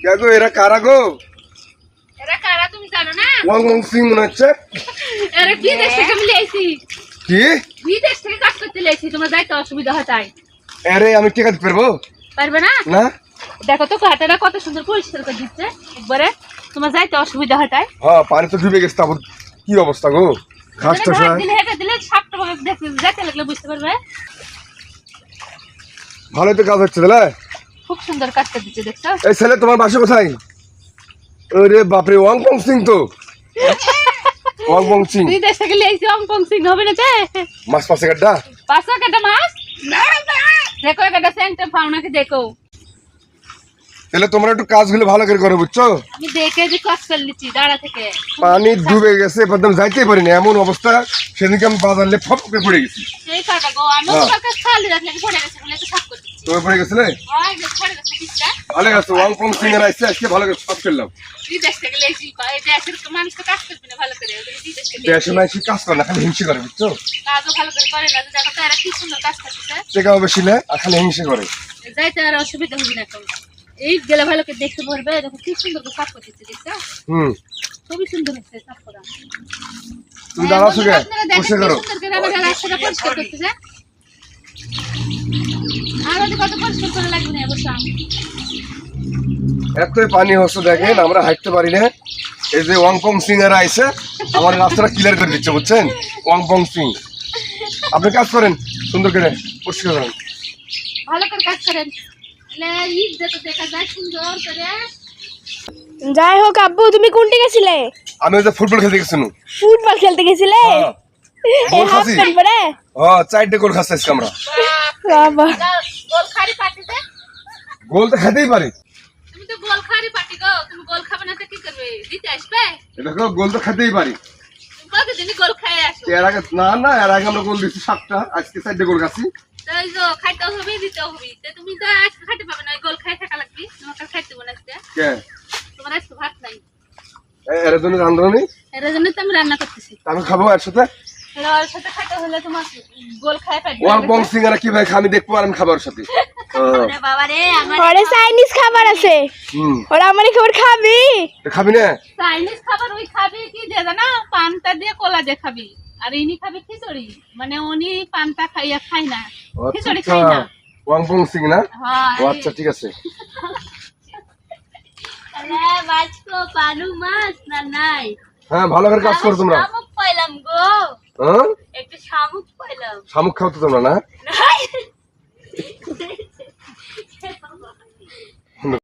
কে গো এরা কারা গো? এরা কারা তুমি জানো না? ওয়াং সিং মনে হচ্ছে। এরা বিদেশ থেকে মিলে আইছি। কি? বিদেশ থেকে কাজ করতে লেছি, তোমার যাইতে অসুবিধা হয় তাই। আরে আমি টিকা দিতে পারবো? পারবে না? না। দেখো তো কাটারা কত সুন্দর পরিষ্কার করে দিচ্ছে একবারে, তোমার যাইতে অসুবিধা হয় তাই। হ্যাঁ পানি তো ডুবে গেছে, তারপর কি অবস্থা গো? ঘাসটা ভাগ দিলে হেঁটে দিলে সাপটা ভাবে দেখতে যেতে লাগলে বুঝতে পারবে। ভালোই তো কাজ হচ্ছে তাহলে। খুব সুন্দর কাজটা দিচ্ছে দেখছো। এই ছেলে তোমার বাসা কোথায়? ওরে বাপরে ওয়াং সিং তো। ওয়াং সিং বিদেশ থেকে লেছি অংপং সিং হবে না তে। মাছ পাশে কাটা। পাঁচশো কাটা মাছ দেখো, একটা সেন্টার ফাউনাকে দেখো। তাহলে তোমরা একটু কাজগুলো ভালো করে করো বুঝছো? আমি দেখে যে কাজ করে নিচ্ছি দাঁড়া থেকে। পানি ডুবে গেছে, প্রথম যাইতেই পারিনি এমন অবস্থা। সেদিনকে আমি বাজারে ফপ করে পড়ে গেছি। সেই কাটা গো, আমি তোমার কাছে খালি রাখলে পড়ে গেছে বলে তো সাফ করে দিচ্ছি। তুমি পড়ে গেছিলে? হয় যে পড়ে গেছে পিছলা। ভালো গেছে, ওয়াং সিং এর আইসে আজকে ভালো করে সব করলাম। বিদেশ থেকে লেছি, এই দেশের মানুষ তো কাজ করবে না ভালো করে, ওদের বিদেশ থেকে দেশে মাইসি কাজ করে না, খালি হিংসে করে বুঝছো? কাজও ভালো করে করে না। দেখো তো এরা কি সুন্দর কাজ করতেছে। টেকাও বেশি না আর খালি হিংসে করে। যাইতে আর অসুবিধা হবে না এখন। এই গেলে ভালো করে দেখতে পারবে, দেখো কি সুন্দর করে কাজ করতেছে দেখছো। খুবই সুন্দর হচ্ছে কাজ করা। তুমি দাঁড়াছো কে? বসে করো। সুন্দর করে আমাদের রাস্তাটা পরিষ্কার করতেছে। আর ওদের কত পরিষ্কার করা লাগবে না অবশ্য। এতই পানি হচ্ছে দেখেন, আমরা হাঁটতে পারি না। এই যে ওয়াং সিং এর আইসে আমার রাস্তাটা ক্লিয়ার করে দিচ্ছে বুঝছেন? ওয়াং সিং আপনি কাজ করেন সুন্দর করে, পরিষ্কার করেন। ভালো করে কাজ করেন, ঈদ যাতে দেখা যায় সুন্দর করে। যাই হোক আব্বু, তুমি কোনটি গেছিলে? আমি ওই যে ফুটবল খেলতে গেছিলাম। ফুটবল খেলতে গেছিলে? গোল খাসি। হ্যাঁ 4টে গোল খাচ্ছি আজকে আমরা। বাবা, গোল খাড়ি পাটিতে গোল তো খেতেই পারি। তুমি তো গোল খাড়ি পাটি গো, তুমি গোল খাবে না তো কি করবে? দিতে আসবে? দেখো গোল তো খেতেই পারি। তুমি কতদিনই গোল খাই আসো। এর আগে না এর আগে আমরা গোল দিচ্ছি 7টা, আজকে 4টে গোল খাচ্ছি। তাই তো খাইতে হবে, দিতে হবে। তো তুমি তো আজকে খাইতে পাবে না, গোল খাই থাকা লাগবে। তোমাকে খাইতে হবে না আজকে। কে? তোমার আজকে ভাত নাই। এর জন্য রান্ধনি এর জন্য তো আমি রান্না করতেছি। আমি খাবো একসাথে। ওর সাথে খাইতে হলে তোমার গোল খাই পাইবে। ওয়াং সিং এর কি ভাই আমি দেখবো আর আমি খাবার সাথে। আরে বাবা রে, আমার ওরে চাইনিজ খাবার আছে। ওরা আমারই খাবার খাবি? খাবি না? চাইনিজ খাবার ওই খাবি কি দিয়ে জানো? পান্তা দিয়ে কলা দিয়ে খাবি। আর ইনি খাবি খিচুড়ি, মানে উনি পান্তা খাই না, খিচুড়ি খাই না। ওয়াং সিং না? হ্যাঁ। ও আচ্ছা ঠিক আছে। আরে বাজকো পানু মাছ না নাই? হ্যাঁ ভালো করে কাজ করো তোমরা। শামুক পাইলাম গো। হ্যাঁ একটু শামুক পাইলাম। শামুক খাও তো তোমরা না? নাই